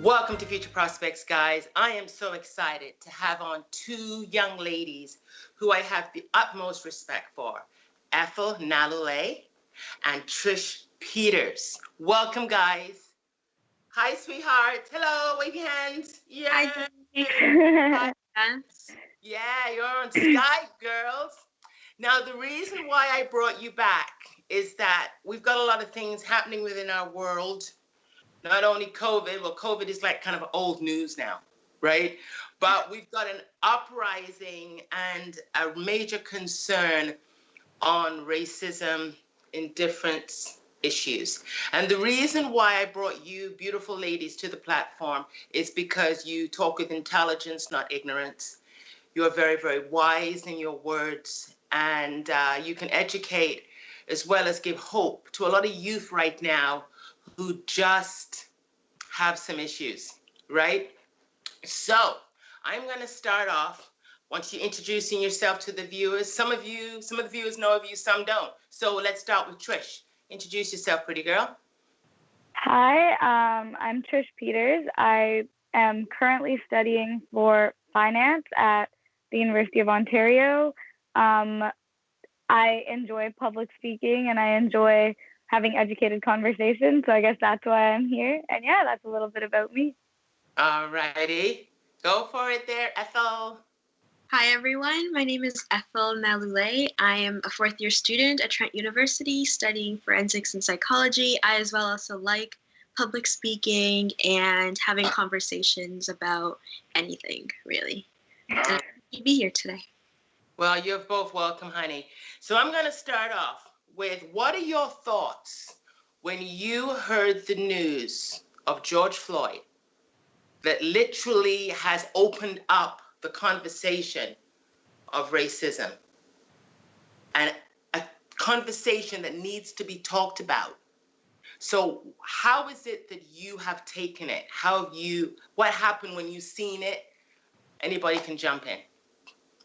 Welcome to Future Prospects, guys. I am so excited to have on two young ladies who I have the utmost respect for, Ethel Nalule and Trish Peters. Welcome, guys. Hi, sweetheart. Hello, wave your hands. Yeah. Hi. Yeah, you're on Skype, girls. Now, the reason why I brought you back is that we've got a lot of things happening within our world. Not only COVID, well, COVID is like kind of old news now, right? But we've got an uprising and a major concern on racism in different issues. And the reason why I brought you beautiful ladies to the platform is because you talk with intelligence, not ignorance. You are very, very wise in your words, and you can educate as well as give hope to a lot of youth right now who just have some issues, right? So I'm going to start off once you're introducing yourself to the viewers. Some of the viewers know of you, some don't. So let's start with Trish. Introduce yourself, pretty girl. Hi, I'm Trish Peters. I am currently studying for finance at the University of Ontario. I enjoy public speaking and I enjoy having educated conversations. So I guess that's why I'm here. And yeah, that's a little bit about me. All righty. Go for it there, Ethel. Hi, everyone. My name is Ethel Nalule. I am a fourth-year student at Trent University studying forensics and psychology. I as well also like public speaking and having conversations about anything, really. And I'm happy to be here today. Well, you're both welcome, honey. So I'm going to start off with, what are your thoughts when you heard the news of George Floyd that literally has opened up the conversation of racism, and a conversation that needs to be talked about? So how is it that you have taken it? What happened when you seen it? Anybody can jump in.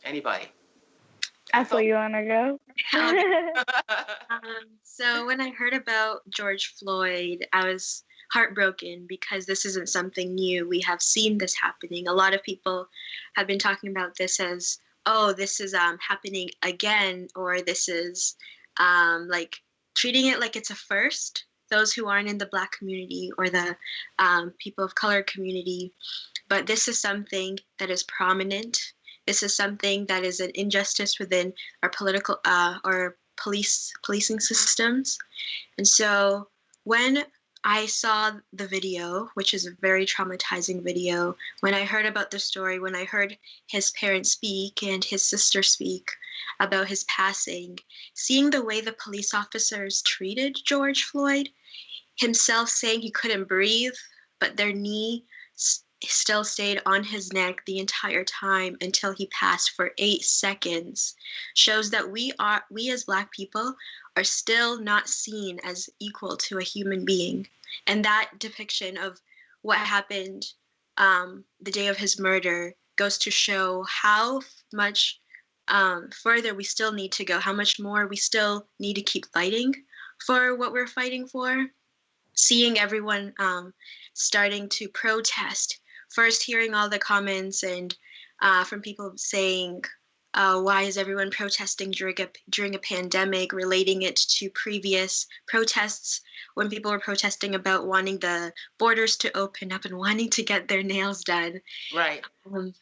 Anybody. Ethel, you want to go? So when I heard about George Floyd, I was heartbroken because this isn't something new. We have seen this happening. A lot of people have been talking about this as, oh, this is happening again, or this is like treating it like it's a first. Those who aren't in the Black community or the people of color community. But this is something that is prominent. This is something that is an injustice within our political or policing systems. And so when I saw the video, which is a very traumatizing video, when I heard about the story, when I heard his parents speak and his sister speak about his passing, seeing the way the police officers treated George Floyd, himself saying he couldn't breathe, but their knee still stayed on his neck the entire time until he passed for 8 seconds, shows that we as Black people are still not seen as equal to a human being. And that depiction of what happened the day of his murder goes to show how much further we still need to go, how much more we still need to keep fighting for what we're fighting for. Seeing everyone starting to protest, first hearing all the comments and from people saying, why is everyone protesting during a pandemic, relating it to previous protests when people were protesting about wanting the borders to open up and wanting to get their nails done. Right.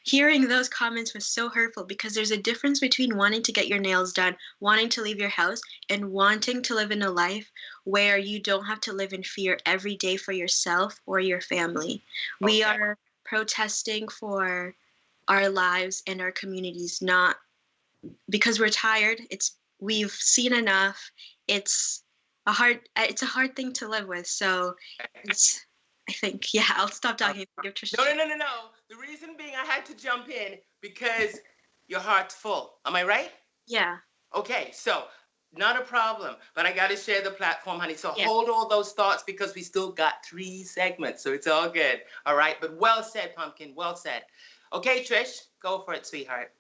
Hearing those comments was so hurtful because there's a difference between wanting to get your nails done, wanting to leave your house, and wanting to live in a life where you don't have to live in fear every day for yourself or your family. Okay. We are protesting for our lives and our communities, not because we're tired. We've seen enough. It's a hard thing to live with. So I think, yeah, I'll stop talking. No. The reason being I had to jump in because your heart's full. Am I right? Yeah. Okay, so not a problem, but I got to share the platform, honey. So hold all those thoughts because we still got 3 segments, so it's all good. All right, but well said, Pumpkin, well said. Okay, Trish, go for it, sweetheart.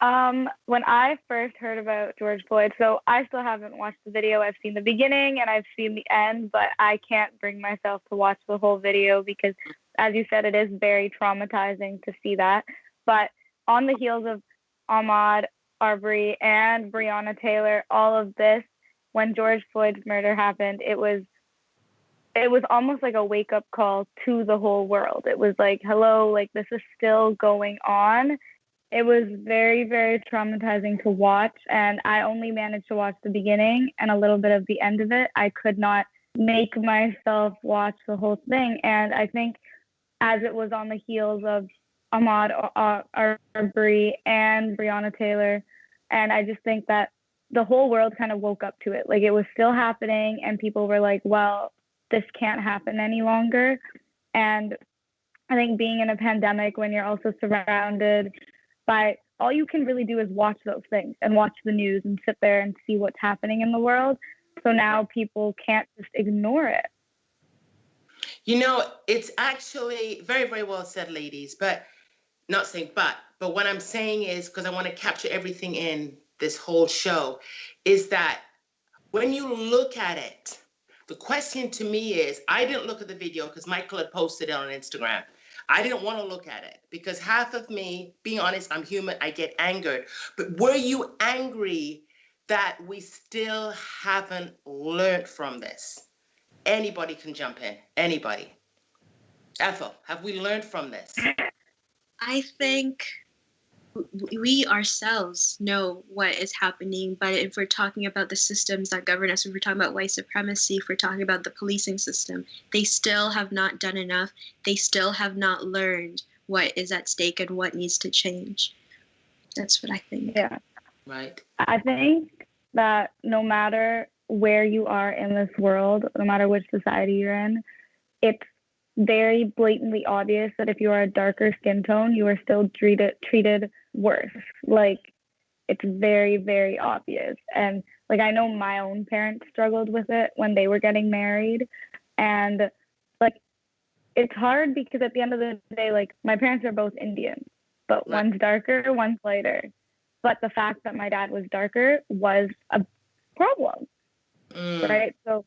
When I first heard about George Floyd, so I still haven't watched the video. I've seen the beginning and I've seen the end, but I can't bring myself to watch the whole video because as you said, it is very traumatizing to see that. But on the heels of Ahmaud Arbery and Breonna Taylor, all of this, when George Floyd's murder happened, it was almost like a wake-up call to the whole world. It was like, hello, like this is still going on. It was very, very traumatizing to watch, and I only managed to watch the beginning and a little bit of the end of it. I could not make myself watch the whole thing, and I think as it was on the heels of Ahmaud Arbery and Breonna Taylor, and I just think that the whole world kind of woke up to it. Like it was still happening, and people were like, well, this can't happen any longer. And I think being in a pandemic when you're also surrounded by, all you can really do is watch those things and watch the news and sit there and see what's happening in the world. So now people can't just ignore it. You know, it's actually very, very well said, ladies, but not saying but what I'm saying is, because I want to capture everything in this whole show, is that when you look at it, the question to me is, I didn't look at the video because Michael had posted it on Instagram. I didn't want to look at it because half of me, being honest, I'm human, I get angered. But were you angry that we still haven't learned from this? Anybody can jump in, anybody. Ethel, have we learned from this? I think we ourselves know what is happening, but if we're talking about the systems that govern us, if we're talking about white supremacy, if we're talking about the policing system, they still have not done enough. They still have not learned what is at stake and what needs to change. That's what I think. Yeah. Right. I think that no matter where you are in this world, no matter which society you're in, it's very blatantly obvious that if you are a darker skin tone, you are still treated worse. Like, it's very, very obvious. And like, I know my own parents struggled with it when they were getting married. And like, it's hard because at the end of the day, like, my parents are both Indian, but right. One's darker, one's lighter. But the fact that my dad was darker was a problem, right? So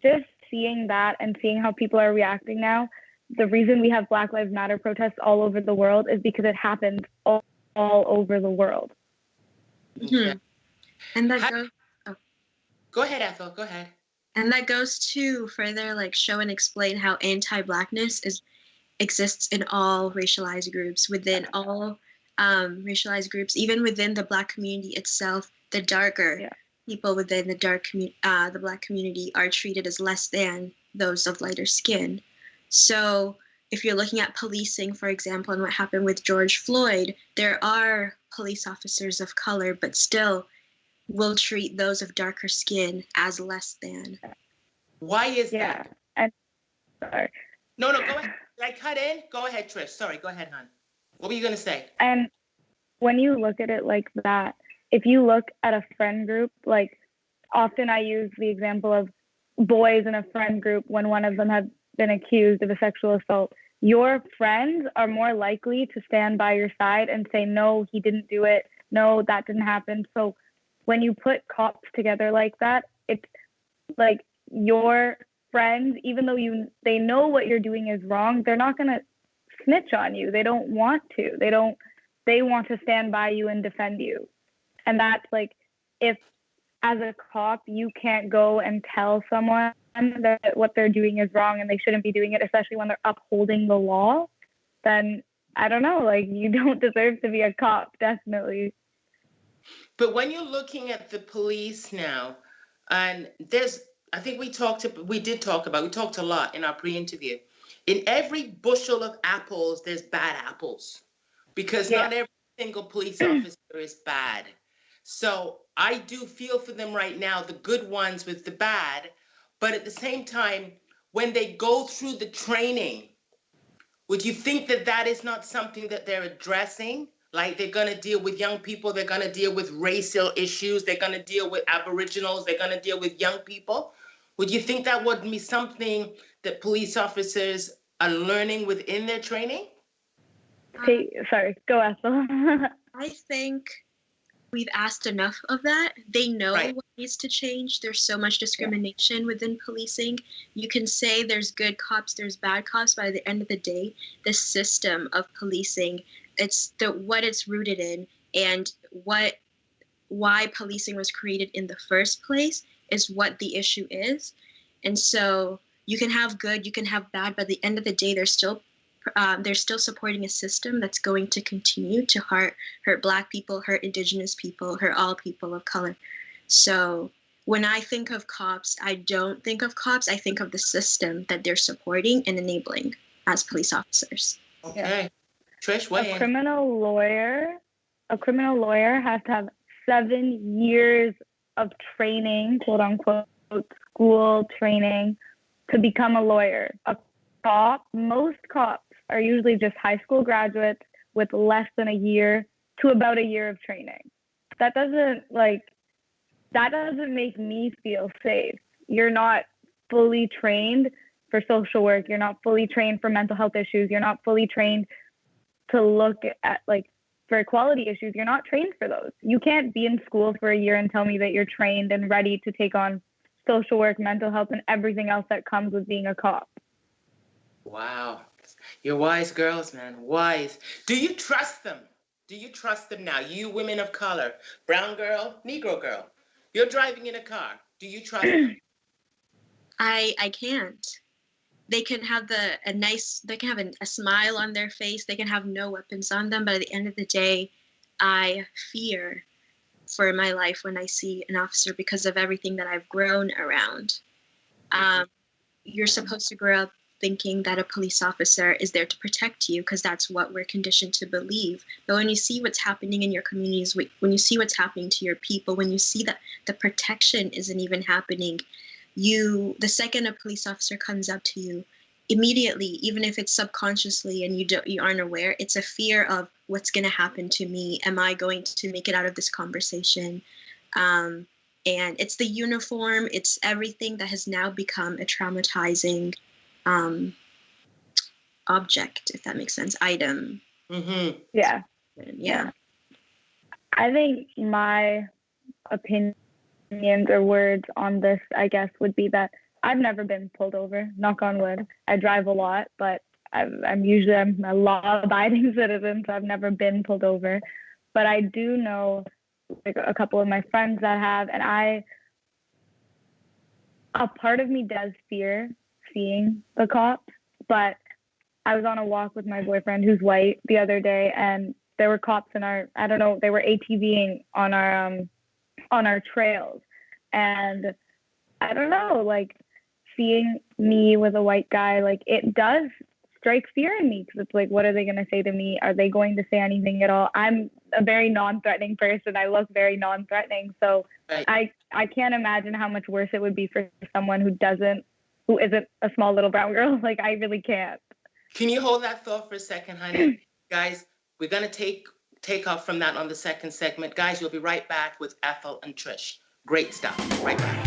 just seeing that and seeing how people are reacting now, the reason we have Black Lives Matter protests all over the world is because it happens all over the world. Mm-hmm. And that goes... Go ahead, Ethel, go ahead. And that goes to further like show and explain how anti-Blackness exists in all racialized groups, within all racialized groups, even within the Black community itself. The darker people within the Black community are treated as less than those of lighter skin. So if you're looking at policing, for example, and what happened with George Floyd, there are police officers of color, but still will treat those of darker skin as less than. Why is that? And sorry. No, go ahead. Did I cut in? Go ahead, Trish. Sorry, go ahead, hon. What were you going to say? And when you look at it like that, if you look at a friend group, like often I use the example of boys in a friend group when one of them had been accused of a sexual assault. Your friends are more likely to stand by your side and say, no, he didn't do it. No, that didn't happen. So when you put cops together like that, it's like your friends, even though they know what you're doing is wrong, they're not going to snitch on you. They don't want to. They want to stand by you and defend you. And that's like, if as a cop, you can't go and tell someone that what they're doing is wrong and they shouldn't be doing it, especially when they're upholding the law, then I don't know, like, you don't deserve to be a cop, definitely. But when you're looking at the police now, and I think we talked a lot in our pre-interview. In every bushel of apples, there's bad apples, because not every single police officer is bad. So I do feel for them right now, the good ones with the bad, but at the same time, when they go through the training, would you think that that is not something that they're addressing? Like, they're going to deal with young people, they're going to deal with racial issues, they're going to deal with Aboriginals, they're going to deal with young people. Would you think that would be something that police officers are learning within their training? Sorry, go Ethel. I think we've asked enough of that. They know Right. what needs to change. There's so much discrimination within policing. You can say there's good cops, there's bad cops, but at the end of the day, the system of policing, it's what it's rooted in, and why policing was created in the first place is what the issue is. And so you can have good, you can have bad, but at the end of the day, they're still supporting a system that's going to continue to hurt Black people, hurt Indigenous people, hurt all people of color. So when I think of cops, I don't think of cops. I think of the system that they're supporting and enabling as police officers. Okay. Yeah. Trish, weigh in. A criminal lawyer has to have 7 years of training, quote unquote, school training to become a lawyer. A cop, most cops are usually just high school graduates with less than a year to about a year of training. That doesn't make me feel safe. You're not fully trained for social work. You're not fully trained for mental health issues. You're not fully trained to look at for equality issues. You're not trained for those. You can't be in school for a year and tell me that you're trained and ready to take on social work, mental health, and everything else that comes with being a cop. Wow. You're wise girls, man. Wise. Do you trust them? Do you trust them now? You women of color, brown girl, Negro girl. You're driving in a car. Do you trust them? I can't. They can have a smile on their face. They can have no weapons on them. But at the end of the day, I fear for my life when I see an officer because of everything that I've grown around. You're supposed to grow up thinking that a police officer is there to protect you because that's what we're conditioned to believe. But when you see what's happening in your communities, when you see what's happening to your people, when you see that the protection isn't even happening, the second a police officer comes up to you, immediately, even if it's subconsciously and you aren't aware, it's a fear of what's going to happen to me. Am I going to make it out of this conversation? And it's the uniform, it's everything that has now become a traumatizing object, if that makes sense, item. Mm-hmm. Yeah. I think my opinions or words on this, I guess, would be that I've never been pulled over, knock on wood. I drive a lot, but I'm a law-abiding citizen, so I've never been pulled over. But I do know a couple of my friends that have, and a part of me does fear seeing the cops, but I was on a walk with my boyfriend who's white the other day, and there were cops in they were ATVing on our trails. And I don't know, seeing me with a white guy, it does strike fear in me because it's what are they going to say to me? Are they going to say anything at all? I'm a very non-threatening person. I look very non-threatening. So right. I can't imagine how much worse it would be for someone who isn't a small little brown girl. I really can't. Can you hold that thought for a second, honey? Guys, we're going to take off from that on the second segment. Guys, we'll be right back with Ethel and Trish. Great stuff. Right back.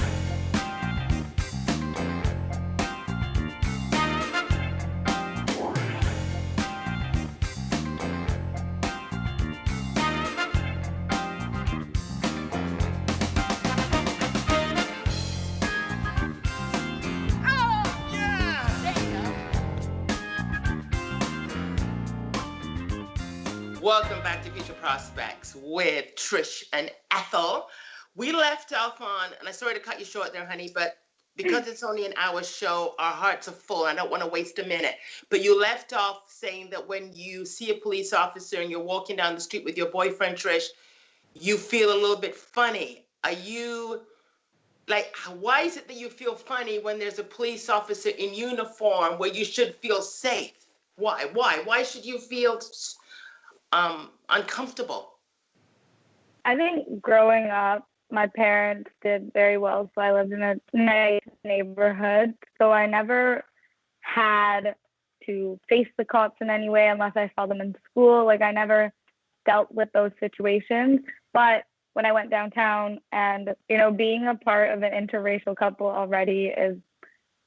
Welcome back to Future Prospects with Trish and Ethel. We left off on, and I'm sorry to cut you short there, honey, but because it's only an hour show, our hearts are full. I don't want to waste a minute. But you left off saying that when you see a police officer and you're walking down the street with your boyfriend, Trish, you feel a little bit funny. Are you, why is it that you feel funny when there's a police officer in uniform where you should feel safe? Why? Why should you feel uncomfortable? I think growing up, my parents did very well, so I lived in a nice neighborhood, so I never had to face the cops in any way unless I saw them in school. I never dealt with those situations. But when I went downtown and, being a part of an interracial couple already is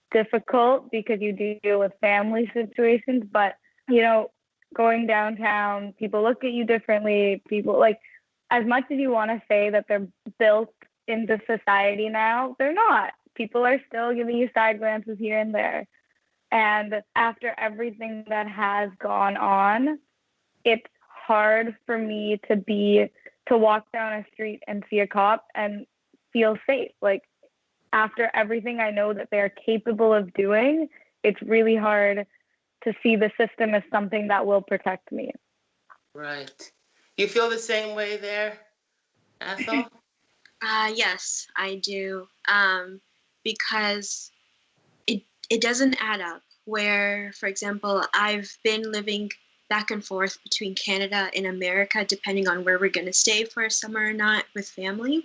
difficult because you deal with family situations, but, going downtown, people look at you differently. People as much as you want to say that they're built into society now, they're not. People are still giving you side glances here and there. And after everything that has gone on, it's hard for me to walk down a street and see a cop and feel safe. Like, after everything I know that they're capable of doing, it's really hard to see the system as something that will protect me. Right. You feel the same way there, Ethel? Yes, I do. Because it doesn't add up. Where, for example, I've been living back and forth between Canada and America, depending on where we're going to stay for a summer or not with family.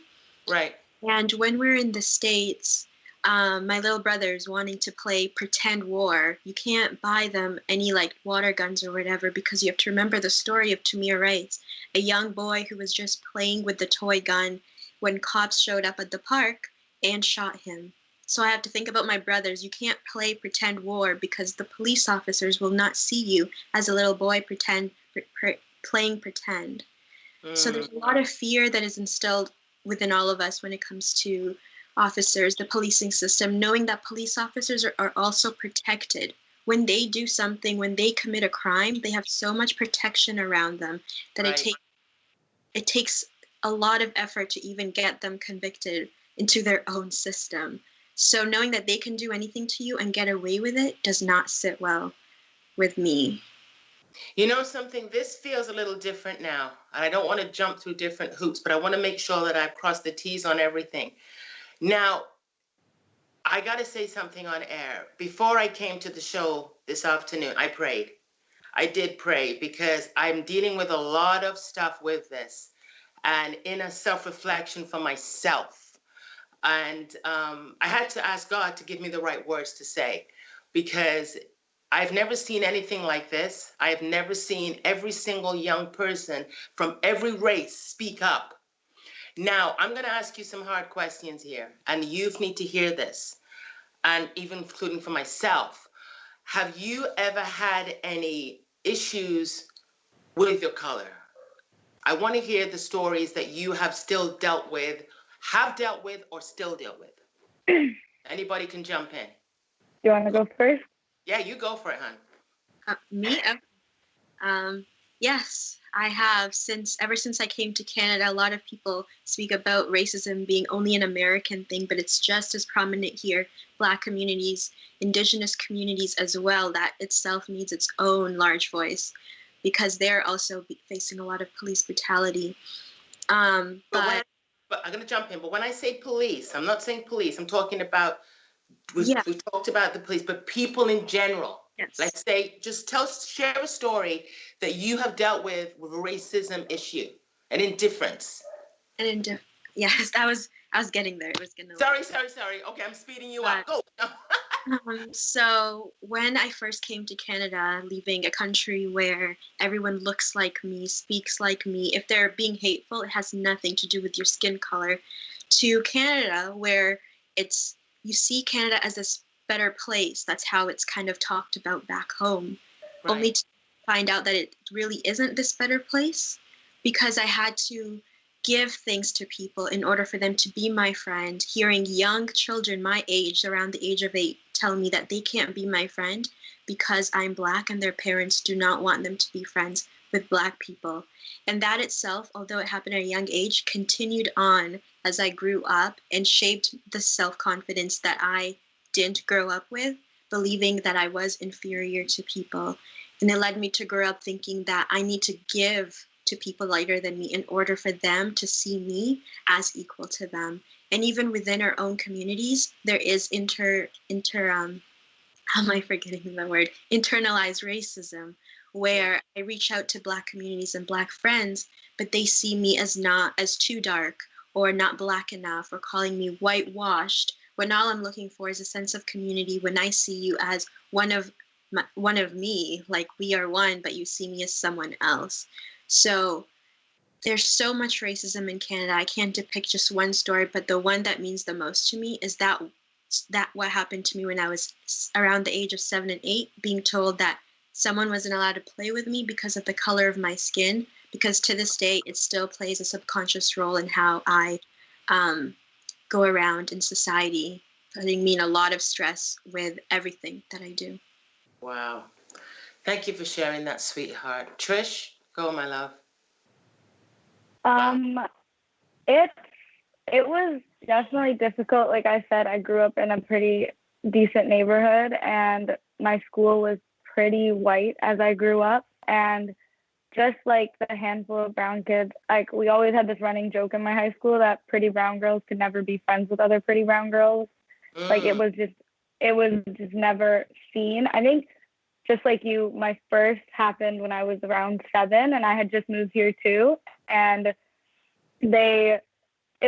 Right. And when we're in the States, my little brother's wanting to play pretend war. You can't buy them any like water guns or whatever, because you have to remember the story of Tamir Rights, a young boy who was just playing with the toy gun when cops showed up at the park and shot him. So I have to think about my brothers. You can't play pretend war because the police officers will not see you as a little boy playing pretend. So there's a lot of fear that is instilled within all of us when it comes to officers, the policing system, knowing that police officers are also protected. When they do something, when they commit a crime, they have so much protection around them that it takes a lot of effort to even get them convicted into their own system. So knowing that they can do anything to you and get away with it does not sit well with me. You know something, this feels a little different now. I don't want to jump through different hoops, but I want to make sure that I've crossed the T's on everything. Now, I got to say something on air. Before I came to the show this afternoon, I prayed. I did pray because I'm dealing with a lot of stuff with this, and in a self-reflection for myself. And I had to ask God to give me the right words to say, because I've never seen anything like this. I have never seen every single young person from every race speak up. Now, I'm going to ask you some hard questions here, and the youth need to hear this, and even including for myself. Have you ever had any issues with your color? I want to hear the stories that you have still dealt with, or still deal with. Anybody can jump in. You want to go first? Yeah, you go for it, hon. Me? Yes, I have. Ever since I came to Canada, a lot of people speak about racism being only an American thing, but it's just as prominent here. Black communities, Indigenous communities as well, that itself needs its own large voice, because they're also facing a lot of police brutality. But I'm going to jump in. But when I say police, I'm not saying police. I'm talking about, we've talked about the police, but people in general. Yes. Like say, share a story that you have dealt with a racism issue, an indifference. Yes, I was getting there. It was gonna. Sorry. Okay, I'm speeding you up. Go. So when I first came to Canada, leaving a country where everyone looks like me, speaks like me, if they're being hateful, it has nothing to do with your skin color, to Canada, where you see Canada as this better place. That's how it's kind of talked about back home, right. Only to find out that it really isn't this better place, because I had to give things to people in order for them to be my friend. Hearing young children my age, around the age of 8, tell me that they can't be my friend because I'm Black and their parents do not want them to be friends with Black people. And that itself, although it happened at a young age, continued on as I grew up and shaped the self-confidence that I didn't grow up with, believing that I was inferior to people. And it led me to grow up thinking that I need to give to people lighter than me in order for them to see me as equal to them. And even within our own communities, there is internalized racism, where I reach out to Black communities and Black friends, but they see me as too dark or not Black enough, or calling me whitewashed, when all I'm looking for is a sense of community. When I see you as one of me, like we are one, but you see me as someone else. So there's so much racism in Canada. I can't depict just one story, but the one that means the most to me is that what happened to me when I was around the age of 7 and 8, being told that someone wasn't allowed to play with me because of the color of my skin, because to this day, it still plays a subconscious role in how I go around in society, putting me in a lot of stress with everything that I do. Wow. Thank you for sharing that, sweetheart. Trish, go, my love. It was definitely difficult. Like I said, I grew up in a pretty decent neighborhood, and my school was pretty white as I grew up. And just like the handful of brown kids, like we always had this running joke in my high school that pretty brown girls could never be friends with other pretty brown girls. Like it was just never seen. I think just like you, my first happened when I was around 7, and I had just moved here too. And it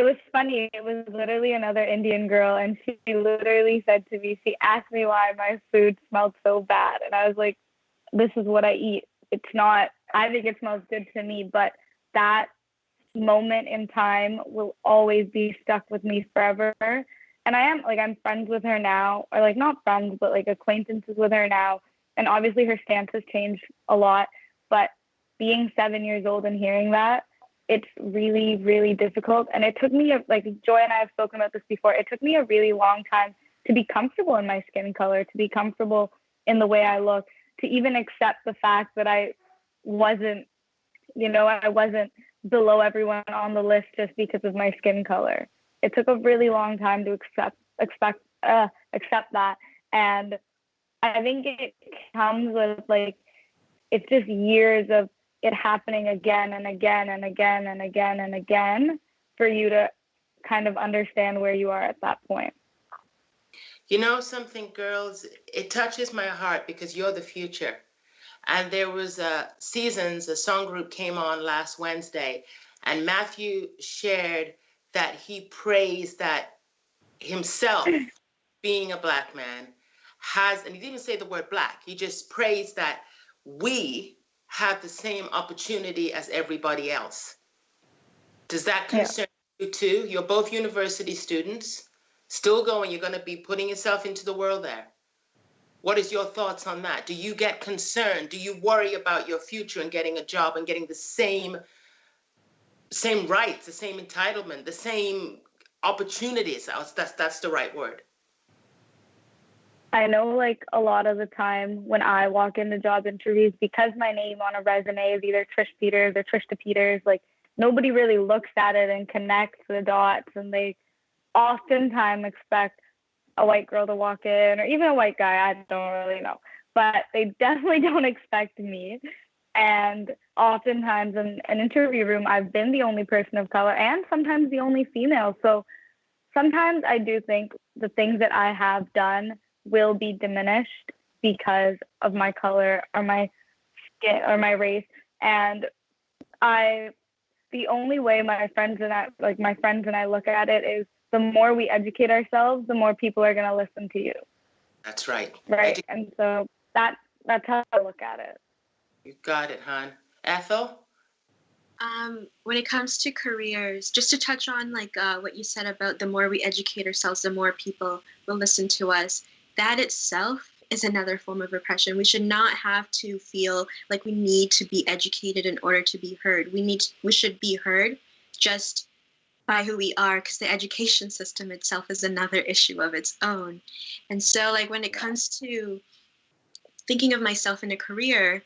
was funny. It was literally another Indian girl, and she literally said to me, she asked me why my food smelled so bad. And I was like, this is what I eat. It's not, I think it smells good to me, but that moment in time will always be stuck with me forever. And I'm friends with her now, or like not friends, but like acquaintances with her now. And obviously her stance has changed a lot, but being 7 years old and hearing that, it's really, really difficult. And it took me, like Joy and I have spoken about this before, it took me a really long time to be comfortable in my skin color, to be comfortable in the way I look, to even accept the fact that I wasn't below everyone on the list just because of my skin color. It took a really long time to accept that. And I think it comes with like, it's just years of it happening again and again and again and again and again for you to kind of understand where you are at that point. You know something, girls, it touches my heart because you're the future. And there was Seasons, a song group came on last Wednesday, and Matthew shared that he praised that himself, being a Black man, has, and he didn't even say the word Black, he just praised that we have the same opportunity as everybody else. Does that concern you too? You're both university students, still going, you're going to be putting yourself into the world there. What is your thoughts on that? Do you get concerned? Do you worry about your future and getting a job and getting the same rights, the same entitlement, the same opportunities? That's the right word. I know like a lot of the time when I walk into job interviews, because my name on a resume is either Trish Peters or Trish to Peters, like nobody really looks at it and connects the dots, and they oftentimes expect a white girl to walk in, or even a white guy, I don't really know, but they definitely don't expect me. And oftentimes in an interview room, I've been the only person of color and sometimes the only female. So sometimes I do think the things that I have done will be diminished because of my color or my skin or my race. And the only way my friends and I look at it is the more we educate ourselves, the more people are going to listen to you. That's right. Right. And so that's how I look at it. You got it, hon. Ethel? When it comes to careers, just to touch on like what you said about the more we educate ourselves, the more people will listen to us. That itself is another form of repression. We should not have to feel like we need to be educated in order to be heard. We should be heard just by who we are, because the education system itself is another issue of its own. And so like when it comes to thinking of myself in a career,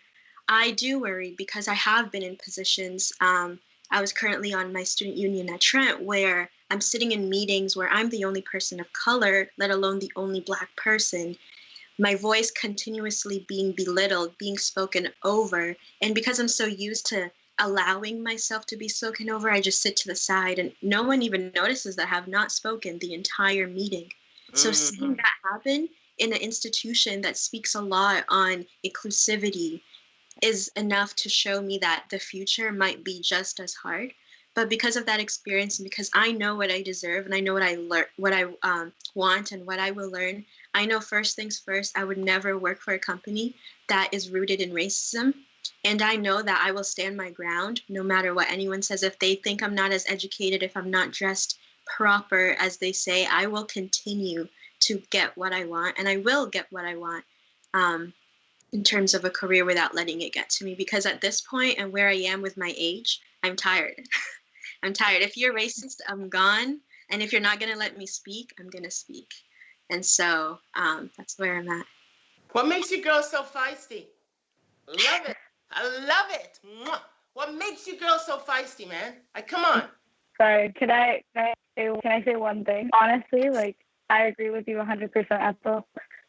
I do worry because I have been in positions. I was currently on my student union at Trent, where I'm sitting in meetings where I'm the only person of color, let alone the only Black person. My voice continuously being belittled, being spoken over. And because I'm so used to allowing myself to be spoken over, I just sit to the side and no one even notices that I have not spoken the entire meeting. So seeing that happen in an institution that speaks a lot on inclusivity is enough to show me that the future might be just as hard. But because of that experience, and because I know what I deserve, and I know what I want, and what I will learn, I know first things first, I would never work for a company that is rooted in racism. And I know that I will stand my ground no matter what anyone says. If they think I'm not as educated, if I'm not dressed proper as they say, I will continue to get what I want, and I will get what I want. in terms of a career without letting it get to me, because at this point and where I am with my age, I'm tired. I'm tired. If you're racist, I'm gone. And if you're not going to let me speak, I'm going to speak. And so that's where I'm at. What makes you girls so feisty? Love it. I love it. Mwah. What makes you girls so feisty, man? Come on. Sorry, can I say one thing? Honestly, like, I agree with you 100%, Ethel.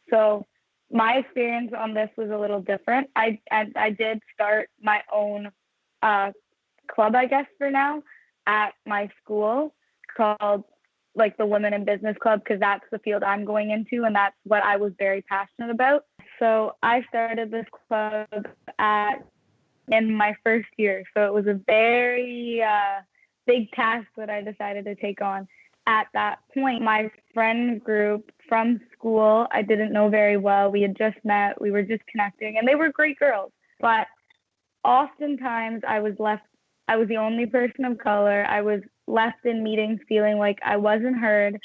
So my experience on this was a little different. I did start my own club, I guess, for now, at my school called, like, the Women in Business Club, because that's the field I'm going into, and that's what I was very passionate about. So I started this club in my first year. So it was a very big task that I decided to take on. At that point, my friend group from school, I didn't know very well. We had just met, we were just connecting, and they were great girls. But oftentimes I was the only person of color. I was left in meetings feeling like I wasn't heard,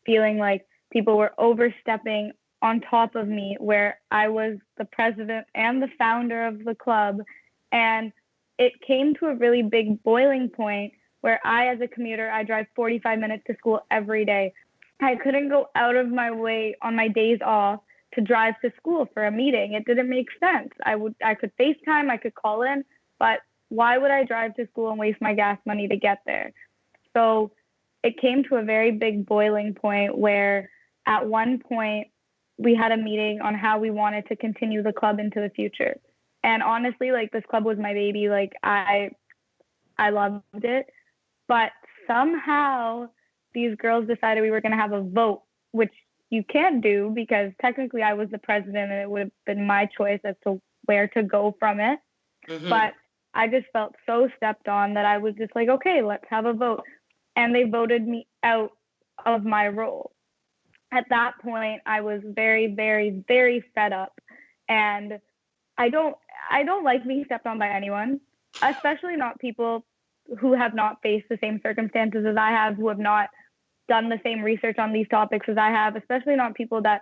feeling like people were overstepping on top of me, where I was the president and the founder of the club. And it came to a really big boiling point where I, as a commuter, I drive 45 minutes to school every day. I couldn't go out of my way on my days off to drive to school for a meeting. It didn't make sense. I could FaceTime, I could call in, but why would I drive to school and waste my gas money to get there? So it came to a very big boiling point where at one point we had a meeting on how we wanted to continue the club into the future. And honestly, like, this club was my baby. Like, I loved it. But somehow these girls decided we were going to have a vote, which you can't do because technically I was the president and it would have been my choice as to where to go from it. Mm-hmm. But I just felt so stepped on that I was just like, okay, let's have a vote. And they voted me out of my role. At that point, I was very, very, very fed up. And I don't like being stepped on by anyone, especially not people who have not faced the same circumstances as I have, who have not done the same research on these topics as I have, especially not people that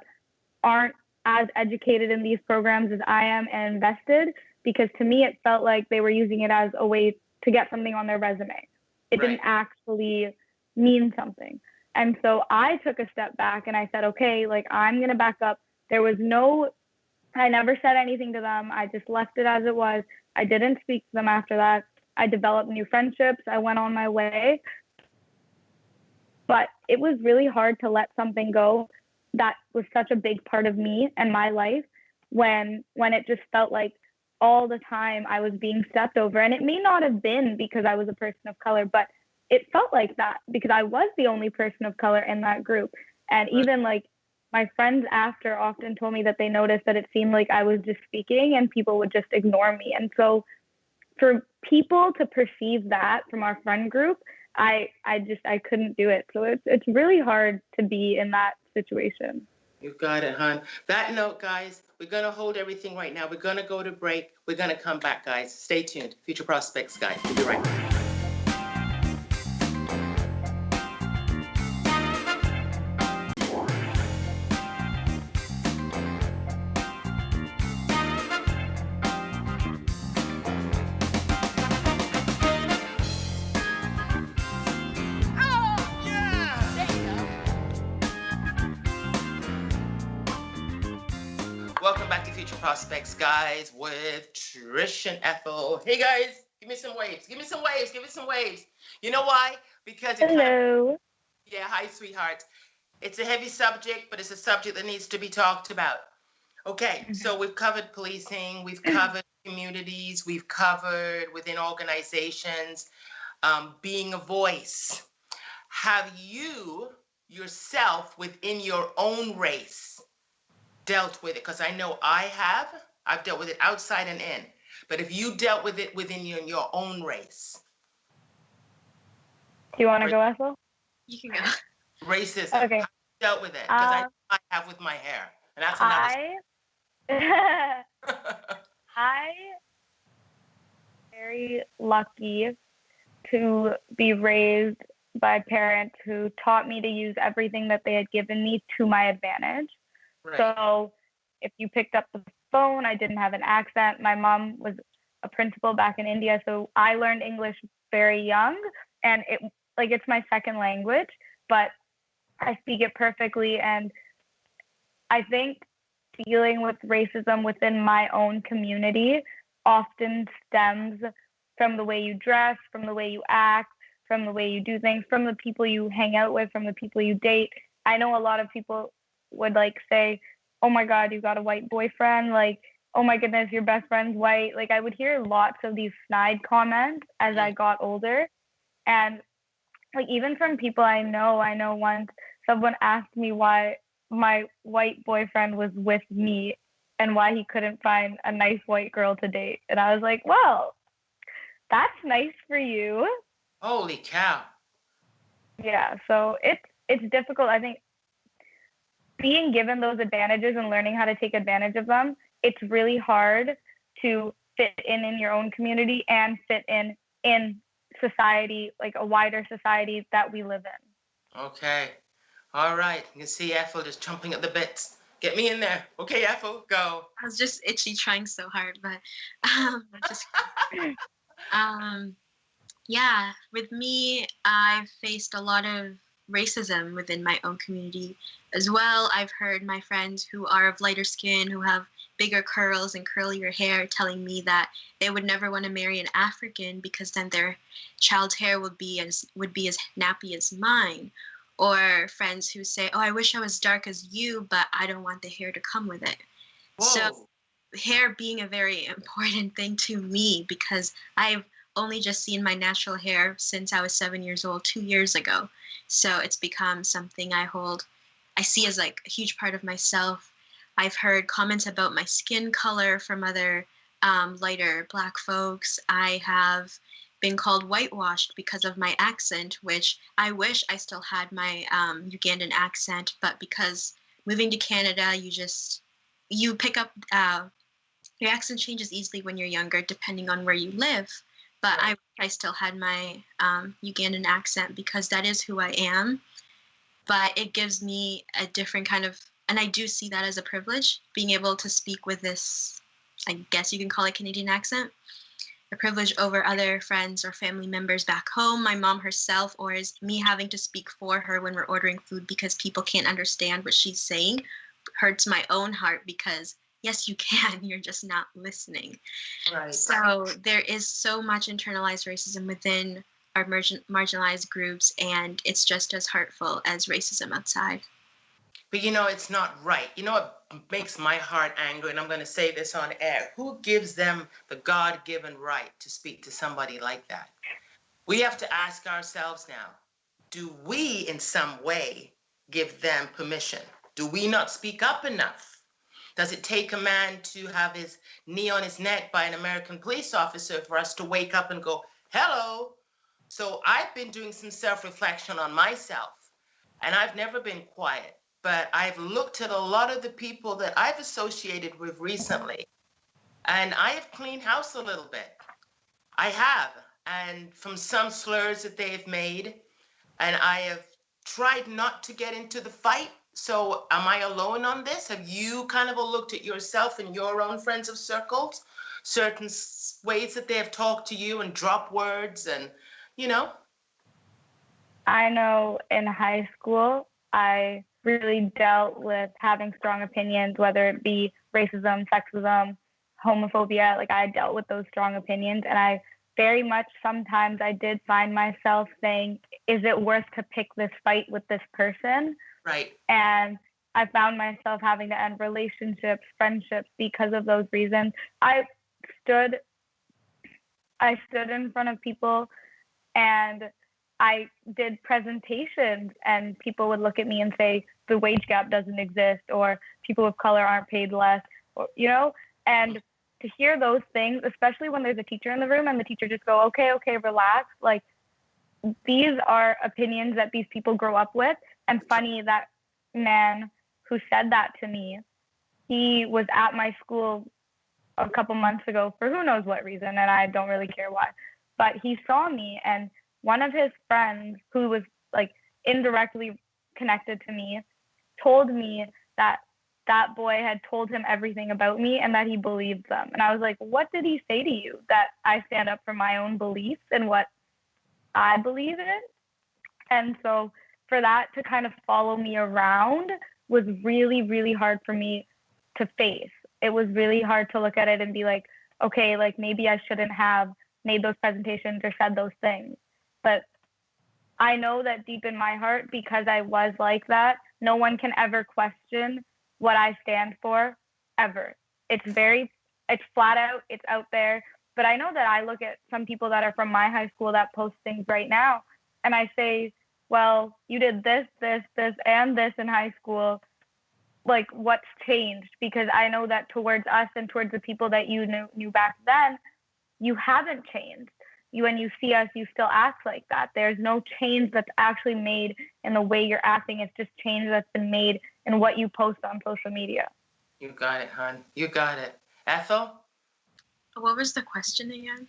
aren't as educated in these programs as I am and invested, because to me it felt like they were using it as a way to get something on their resume. It didn't actually mean something. And so I took a step back and I said, okay, like, I'm going to back up. I never said anything to them. I just left it as it was. I didn't speak to them after that. I developed new friendships. I went on my way. But it was really hard to let something go that was such a big part of me and my life when it just felt like all the time I was being stepped over. And it may not have been because I was a person of color, but it felt like that because I was the only person of color in that group. And even, like, my friends after often told me that they noticed that it seemed like I was just speaking and people would just ignore me. And so for people to perceive that from our friend group, I couldn't do it. So it's really hard to be in that situation. You got it, hon. That note, guys, we're going to hold everything right now. We're going to go to break. We're going to come back, guys. Stay tuned. Future Prospects, guys. We'll be right back. Welcome back to Future Prospects, guys, with Trish and Ethel. Hey, guys, give me some waves. Give me some waves. Give me some waves. You know why? Because hello. Yeah, hi, sweetheart. It's a heavy subject, but it's a subject that needs to be talked about. Okay, so we've covered policing, we've covered communities, we've covered within organizations, being a voice. Have you yourself within your own race dealt with it? Because I know I've dealt with it outside and in, but if you dealt with it within your own race. Do you want to go, Ethel? You can go. Racism. Okay. I dealt with it because I have with my hair, and that's another. I very lucky to be raised by parents who taught me to use everything that they had given me to my advantage. Right. So if you picked up phone. I didn't have an accent. My mom was a principal back in India, so I learned English very young, and it's my second language, but I speak it perfectly. And I think dealing with racism within my own community often stems from the way you dress, from the way you act, from the way you do things, from the people you hang out with, from the people you date. I know a lot of people would say, "Oh my God, you got a white boyfriend." "Oh my goodness, your best friend's white." I would hear lots of these snide comments as I got older. And even from people I know once someone asked me why my white boyfriend was with me and why he couldn't find a nice white girl to date. And I was like, well, that's nice for you. Holy cow. Yeah, so it's difficult. I think being given those advantages and learning how to take advantage of them, it's really hard to fit in your own community and fit in society, a wider society that we live in. Okay. All right. You can see Ethel just jumping at the bits. Get me in there. Okay, Ethel, go. I was just itchy trying so hard, but just yeah, with me, I've faced a lot of racism within my own community as well. I've heard my friends who are of lighter skin, who have bigger curls and curlier hair, telling me that they would never want to marry an African because then their child's hair would be as nappy as mine. Or friends who say, "Oh, I wish I was dark as you, but I don't want the hair to come with it." Whoa. So hair being a very important thing to me, because I've only just seen my natural hair since I was 7 years old, 2 years ago. So it's become something I see as a huge part of myself. I've heard comments about my skin color from other lighter Black folks. I have been called whitewashed because of my accent, which I wish I still had my Ugandan accent, but because moving to Canada, you pick up, your accent changes easily when you're younger, depending on where you live. But Right. I still had my Ugandan accent because that is who I am. But it gives me a different kind of, and I do see that as a privilege, being able to speak with this, I guess you can call it Canadian accent, a privilege over other friends or family members back home, my mom herself, or is me having to speak for her when we're ordering food because people can't understand what she's saying, hurts my own heart because yes, you can, you're just not listening. Right. So there is so much internalized racism within our marginalized groups, and it's just as hurtful as racism outside. But it's not right. You know what makes my heart angry, and I'm going to say this on air. Who gives them the God-given right to speak to somebody like that? We have to ask ourselves now, do we in some way give them permission? Do we not speak up enough? Does it take a man to have his knee on his neck by an American police officer for us to wake up and go, hello? So I've been doing some self-reflection on myself, and I've never been quiet. But I've looked at a lot of the people that I've associated with recently, and I have cleaned house a little bit. I have, and from some slurs that they have made, and I have tried not to get into the fight. So am I alone on this? Have you kind of looked at yourself and your own friends of circles, certain ways that they have talked to you and drop words and, I know in high school, I really dealt with having strong opinions, whether it be racism, sexism, homophobia. I dealt with those strong opinions, and I very much sometimes I did find myself saying, is it worth to pick this fight with this person? Right. And I found myself having to end relationships, friendships because of those reasons. I stood in front of people and I did presentations, and people would look at me and say the wage gap doesn't exist, or people of color aren't paid less, or and to hear those things, especially when there's a teacher in the room and the teacher just go, okay, relax. These are opinions that these people grow up with. And funny, that man who said that to me, he was at my school a couple months ago for who knows what reason, and I don't really care why. But he saw me, and one of his friends who was indirectly connected to me told me that that boy had told him everything about me and that he believed them. And I was like, what did he say to you? That I stand up for my own beliefs and what I believe in? And so for that to kind of follow me around was really, really hard for me to face. It was really hard to look at it and be like, okay, like maybe I shouldn't have made those presentations or said those things. But I know that deep in my heart, because I was like that, no one can ever question what I stand for, ever. It's flat out, it's out there. But I know that I look at some people that are from my high school that post things right now, and I say, well, you did this, this, this, and this in high school. Like, what's changed? Because I know that towards us and towards the people that you knew back then, you haven't changed. When you see us, you still act like that. There's no change that's actually made in the way you're acting. It's just change that's been made in what you post on social media. You got it, hon. You got it. Ethel? What was the question again?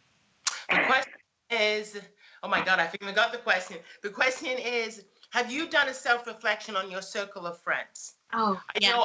The question is, oh my God, I forgot the question. The question is, have you done a self-reflection on your circle of friends? Oh, yeah. I know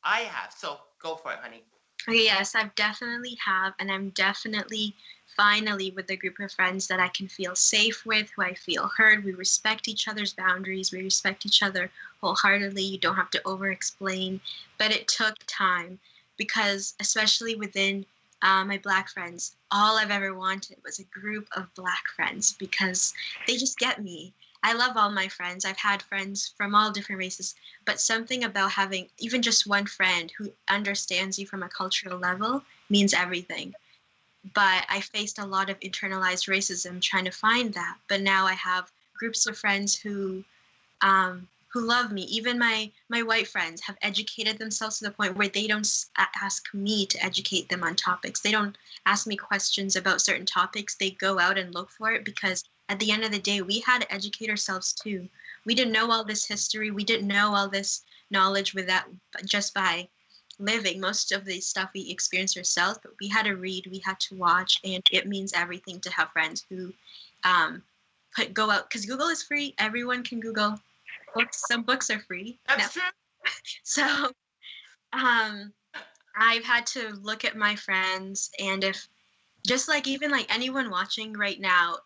I have. So go for it, honey. Okay, yes, I've definitely have, and I'm definitely finally with a group of friends that I can feel safe with, who I feel heard. We respect each other's boundaries. We respect each other wholeheartedly. You don't have to over-explain. But it took time because, especially within my Black friends, all I've ever wanted was a group of Black friends because they just get me. I love all my friends. I've had friends from all different races, but something about having even just one friend who understands you from a cultural level means everything. But I faced a lot of internalized racism trying to find that. But now I have groups of friends who love me. Even my white friends have educated themselves to the point where they don't ask me to educate them on topics. They don't ask me questions about certain topics. They go out and look for it because at the end of the day, we had to educate ourselves too. We didn't know all this history. We didn't know all this knowledge just by living. Most of the stuff we experienced ourselves, but we had to read, we had to watch, and it means everything to have friends who go out, because Google is free. Everyone can Google books. Some books are free. That's true. So I've had to look at my friends, and if just like even like anyone watching right now,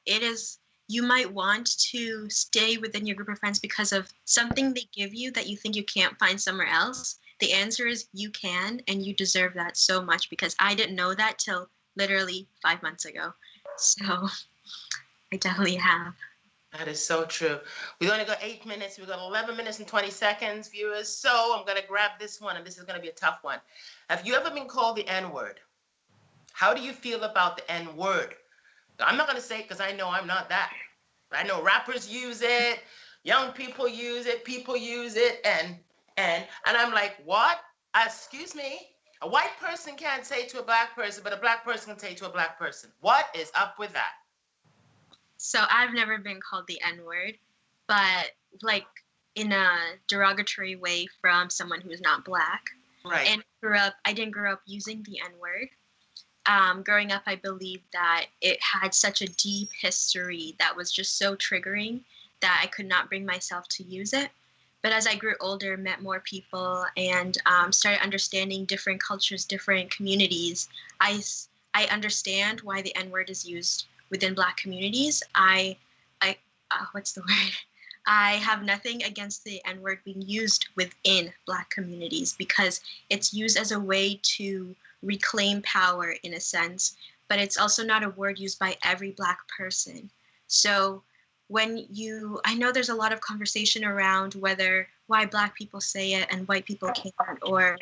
you might want to stay within your group of friends because of something they give you that you think you can't find somewhere else. The answer is you can, and you deserve that so much because I didn't know that till literally 5 months ago. So I definitely have. That is so true. We've only got 8 minutes. We've got 11 minutes and 20 seconds, viewers. So I'm going to grab this one, and this is going to be a tough one. Have you ever been called the N-word? How do you feel about the N-word? I'm not going to say it because I know I'm not that. I know rappers use it, young people use it, and I'm like, what? Excuse me? A white person can't say to a Black person, but a Black person can say to a Black person. What is up with that? So I've never been called the N-word, but like in a derogatory way from someone who is not Black. Right. And I didn't grow up using the N-word. Growing up, I believed that it had such a deep history that was just so triggering that I could not bring myself to use it. But as I grew older, met more people, and started understanding different cultures, different communities, I understand why the N-word is used within Black communities. What's the word? I have nothing against the N-word being used within Black communities because it's used as a way to reclaim power in a sense, but it's also not a word used by every Black person. So I know there's a lot of conversation around why Black people say it and white people can't, or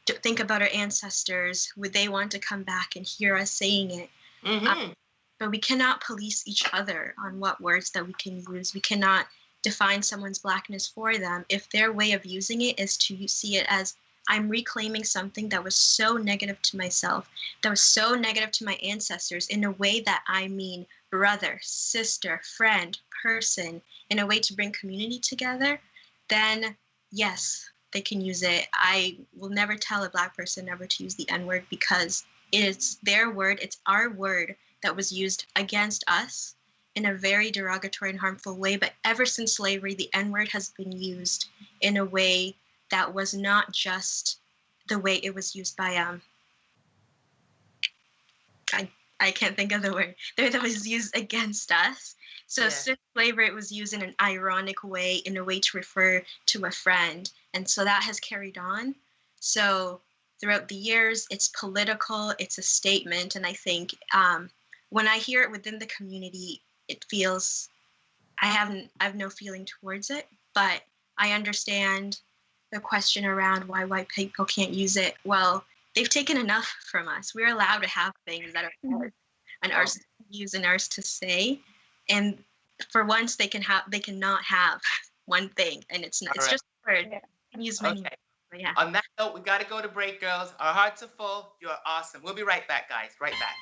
think about our ancestors, would they want to come back and hear us saying it? Mm-hmm. But we cannot police each other on what words that we can use. We cannot define someone's Blackness for them if their way of using it is to see it as I'm reclaiming something that was so negative to myself, that was so negative to my ancestors, in a way that I mean brother, sister, friend, person, in a way to bring community together, then yes, they can use it. I will never tell a Black person never to use the N-word because it's their word, it's our word that was used against us in a very derogatory and harmful way. But ever since slavery, the N-word has been used in a way that was not just the way it was used by I can't think of the word. The way that was used against us. So since slavery, it was used in an ironic way, in a way to refer to a friend. And so that has carried on. So throughout the years, it's political, it's a statement. And I think when I hear it within the community, it feels, I have no feeling towards it, but I understand the question around why white people can't use it. Well, they've taken enough from us. We're allowed to have things that are ours and ours to use and ours to say. And for once, they cannot have one thing, and it's just a word. You can use many. Okay. But yeah. On that note, we got to go to break, girls. Our hearts are full. You're awesome. We'll be right back, guys. Right back.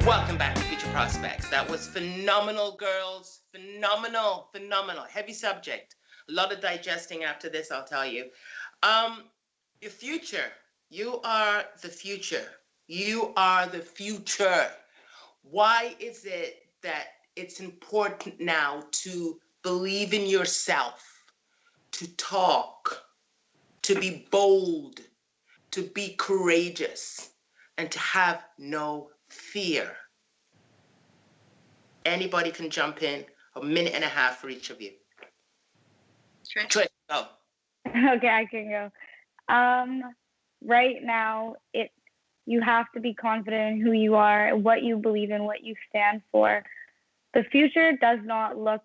Welcome back to Future Prospects. That was phenomenal, girls. Phenomenal. Heavy subject. A lot of digesting after this, I'll tell you. Your future. You are the future. You are the future. Why is it that it's important now to believe in yourself, to talk, to be bold, to be courageous, and to have no fear? Anybody can jump in. A minute and a half for each of you. Trish, go. Okay, I can go. Right now, you have to be confident in who you are, what you believe in, what you stand for. The future does not look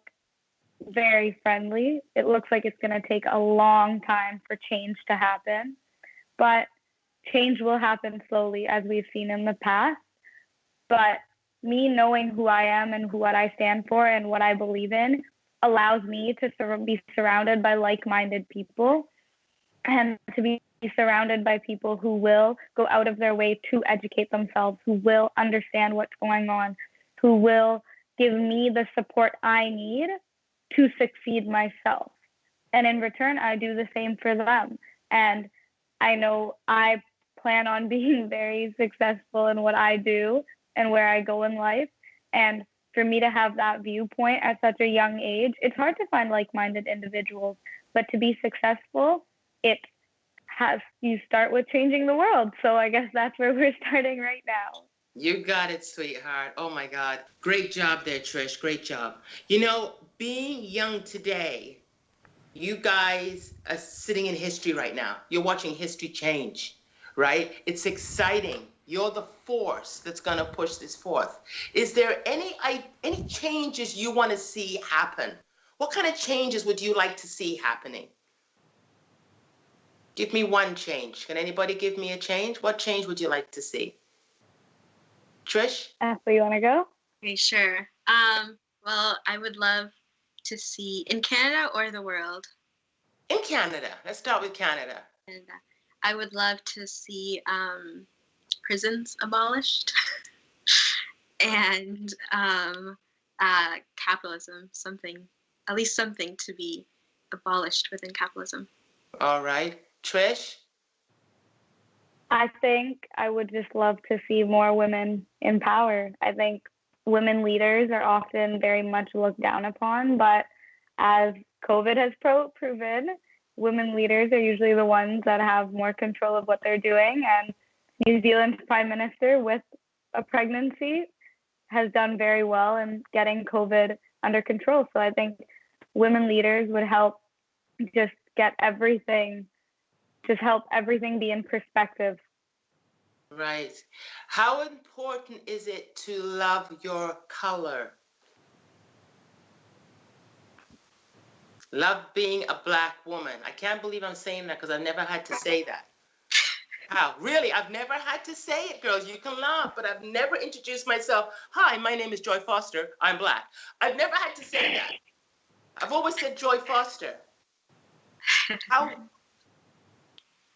very friendly. It looks like it's going to take a long time for change to happen, but change will happen slowly, as we've seen in the past. But me knowing who I am and what I stand for and what I believe in allows me to be surrounded by like-minded people and to be surrounded by people who will go out of their way to educate themselves, who will understand what's going on, who will give me the support I need to succeed myself. And in return, I do the same for them. And I know I plan on being very successful in what I do and where I go in life. And for me to have that viewpoint at such a young age, it's hard to find like-minded individuals. But to be successful, you start with changing the world. So I guess that's where we're starting right now. You got it, sweetheart. Oh my God. Great job there, Trish. Great job. You know, being young today, you guys are sitting in history right now. You're watching history change, right? It's exciting. You're the force that's going to push this forth. Is there any changes you want to see happen? What kind of changes would you like to see happening? Give me one change. Can anybody give me a change? What change would you like to see? Trish? Ethel, you want to go? Okay, sure. Well, I would love to see, in Canada or the world? In Canada. Let's start with Canada. And I would love to see prisons abolished and capitalism, at least something to be abolished within capitalism. All right. Trish? I think I would just love to see more women in power. I think women leaders are often very much looked down upon, but as COVID has proven, women leaders are usually the ones that have more control of what they're doing. And New Zealand's Prime Minister, with a pregnancy, has done very well in getting COVID under control. So I think women leaders would help just help everything be in perspective. Right. How important is it to love your color? Love being a black woman. I can't believe I'm saying that because I've never had to say that. How? Really? I've never had to say it, girls. You can laugh, but I've never introduced myself. Hi, my name is Joy Foster. I'm black. I've never had to say that. I've always said Joy Foster. How?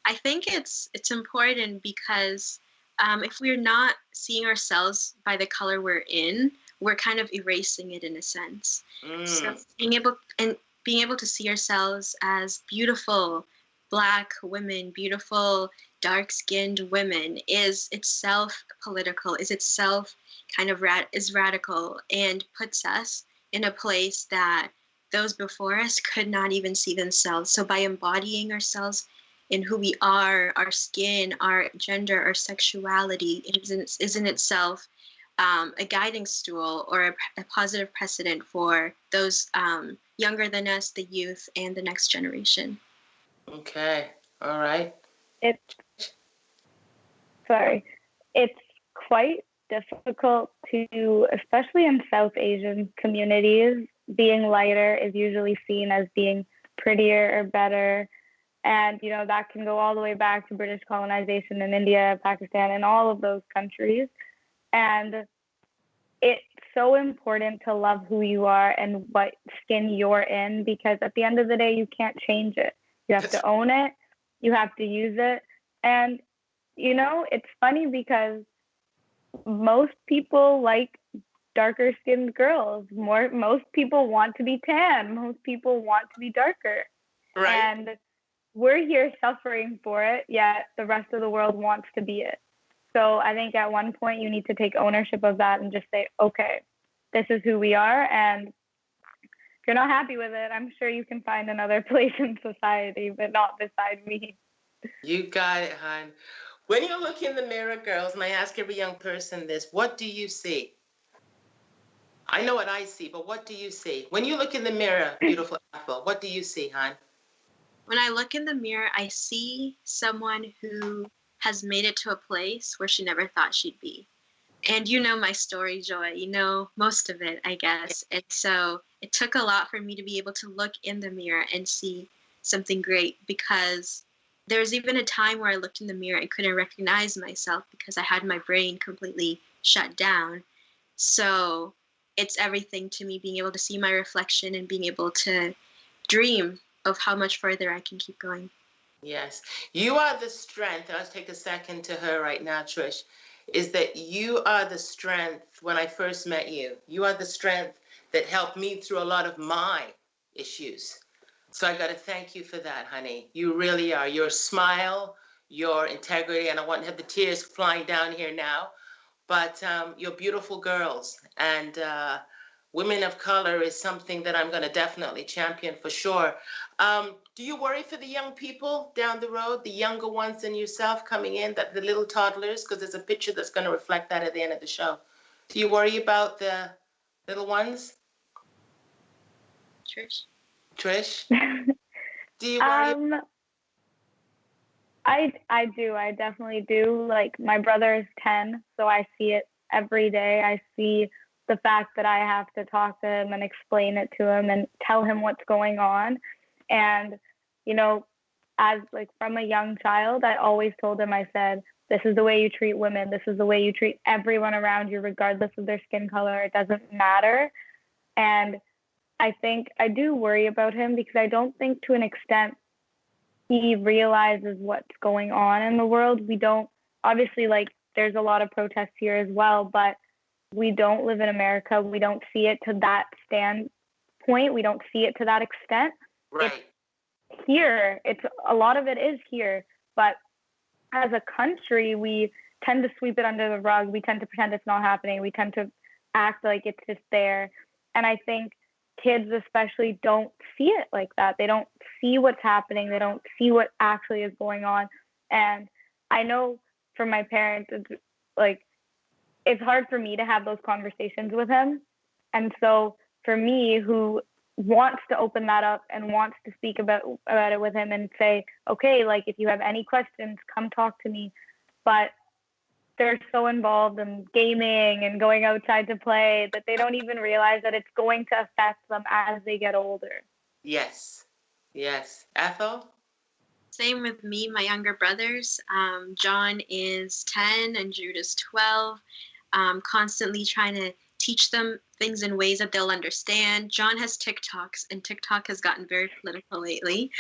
I think it's important because if we're not seeing ourselves by the color we're in, we're kind of erasing it in a sense. So being able to see ourselves as beautiful Black women, beautiful dark-skinned women, is itself political, is itself kind of is radical, and puts us in a place that those before us could not even see themselves. So by embodying ourselves in who we are, our skin, our gender, our sexuality, is in itself a guiding stool or a positive precedent for those younger than us, the youth, and the next generation. Okay. All right. It's quite difficult to, especially in South Asian communities, being lighter is usually seen as being prettier or better. And, you know, that can go all the way back to British colonization in India, Pakistan, and all of those countries. And it's so important to love who you are and what skin you're in, because at the end of the day, you can't change it. You have to own it. You have to use it. And, you know, it's funny because most people like darker skinned girls. Most people want to be tan. Most people want to be darker. Right. And we're here suffering for it, yet the rest of the world wants to be it. So I think at one point you need to take ownership of that and just say, okay, this is who we are. And if you're not happy with it, I'm sure you can find another place in society, but not beside me. You got it, hon. When you look in the mirror, girls, and I ask every young person this, what do you see? I know what I see, but what do you see? When you look in the mirror, beautiful Ethel, what do you see, hon? When I look in the mirror, I see someone who has made it to a place where she never thought she'd be. And you know my story, Joy. You know most of it, I guess. And so it took a lot for me to be able to look in the mirror and see something great, because there was even a time where I looked in the mirror and couldn't recognize myself because I had my brain completely shut down. So it's everything to me, being able to see my reflection and being able to dream of how much further I can keep going. Yes. You are the strength. I'll take a second to her right now, Trish, is that you are the strength when I first met you. You are the strength that helped me through a lot of my issues. So I got to thank you for that, honey. You really are. Your smile, your integrity, and I want to have the tears flying down here now, but you're beautiful girls. And women of color is something that I'm going to definitely champion for sure. Do you worry for the young people down the road, the younger ones than yourself coming in, that the little toddlers, because there's a picture that's going to reflect that at the end of the show. Do you worry about the little ones? Trish? Do you worry? I do. I definitely do. Like, my brother is 10, so I see it every day. I see the fact that I have to talk to him and explain it to him and tell him what's going on. And, you know, as like from a young child, I always told him, I said, this is the way you treat women. This is the way you treat everyone around you, regardless of their skin color. It doesn't matter. And I think I do worry about him because I don't think to an extent he realizes what's going on in the world. We don't, obviously, like, there's a lot of protests here as well, but we don't live in America. We don't see it to that standpoint. We don't see it to that extent. Right. It's here. A lot of it is here, but as a country, we tend to sweep it under the rug. We tend to pretend it's not happening. We tend to act like it's just there. And I think kids especially don't see it like that. They don't see what's happening. They don't see what actually is going on. And I know for my parents, it's hard for me to have those conversations with him. And so for me, who wants to open that up and wants to speak about it with him and say, okay, like, if you have any questions, come talk to me. But they're so involved in gaming and going outside to play that they don't even realize that it's going to affect them as they get older. Yes. Yes. Ethel? Same with me, my younger brothers. John is 10 and Jude is 12. Constantly trying to teach them things in ways that they'll understand. John has TikToks, and TikTok has gotten very political lately.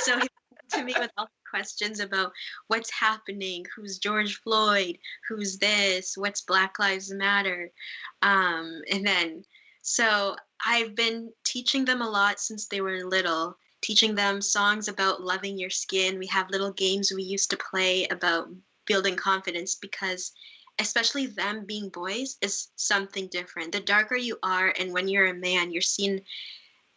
So he comes to me with all the questions about what's happening, who's George Floyd, who's this, what's Black Lives Matter. And then, so I've been teaching them a lot since they were little, teaching them songs about loving your skin. We have little games we used to play about building confidence because especially them being boys is something different. The darker you are and when you're a man, you're seen,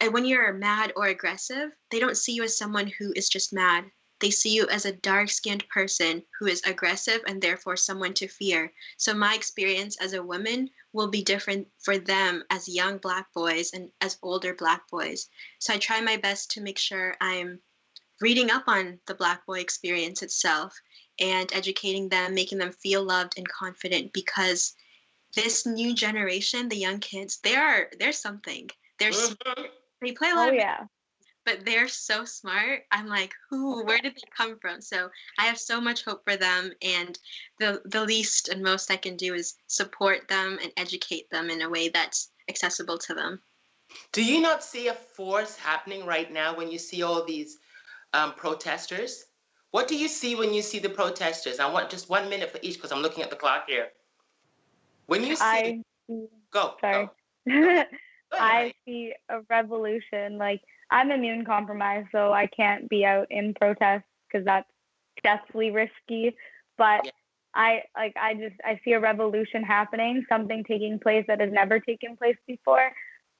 and when you're mad or aggressive, they don't see you as someone who is just mad. They see you as a dark-skinned person who is aggressive and therefore someone to fear. So my experience as a woman will be different for them as young Black boys and as older Black boys. So I try my best to make sure I'm reading up on the Black boy experience itself and educating them, making them feel loved and confident, because this new generation, the young kids, they're something. They play a lot Oh of yeah. but they're so smart. I'm like, where did they come from? So I have so much hope for them, and the least and most I can do is support them and educate them in a way that's accessible to them. Do you not see a force happening right now when you see all these protesters? What do you see when you see the protesters? I want just 1 minute for each because I'm looking at the clock here. When you see, go. Sorry. Go. I see a revolution. Like, I'm immune compromised, so I can't be out in protest because that's deathly risky. But Yeah. I see a revolution happening, something taking place that has never taken place before.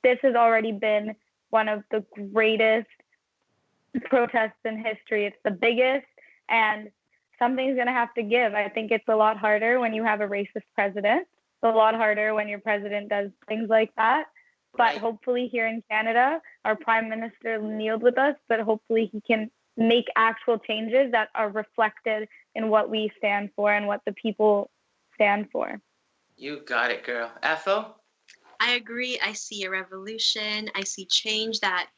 This has already been one of the greatest protests in history. It's the biggest, and something's going to have to give. I think it's a lot harder when you have a racist president. It's a lot harder when your president does things like that. But Right. hopefully here in Canada, our prime minister kneeled with us, but hopefully he can make actual changes that are reflected in what we stand for and what the people stand for. You got it, girl. Ethel? I agree. I see a revolution. I see change that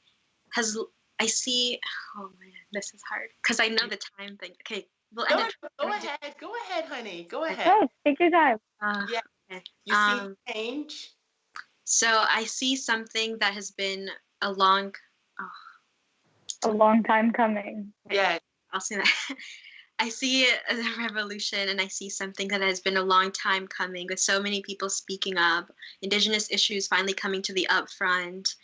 has, I see, oh man, this is hard because I know the time thing. Okay, we'll end it. Go ahead. Go ahead, honey. Go ahead. Oh, take your time. Yeah. Okay. You see change? So I see something that has been a long time coming. Yeah. I'll say that. I see it as a revolution, and I see something that has been a long time coming, with so many people speaking up, Indigenous issues finally coming to the upfront,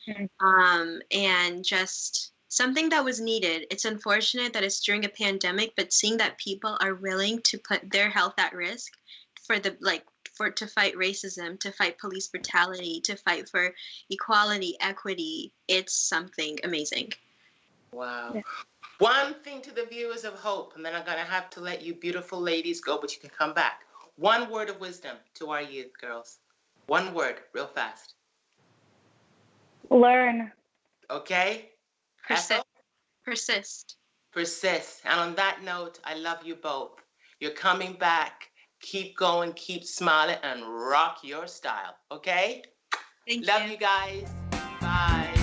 and just something that was needed. It's unfortunate that it's during a pandemic, but seeing that people are willing to put their health at risk to fight racism, to fight police brutality, to fight for equality, equity, it's something amazing. Wow. Yeah. One thing to the viewers of Hope, and then I'm going to have to let you beautiful ladies go, but you can come back. One word of wisdom to our youth, girls. One word, real fast. Learn. Okay? Persist. Persist. And on that note, I love you both. You're coming back. Keep going, keep smiling, and rock your style. Okay? Thank you. Love you guys. Bye.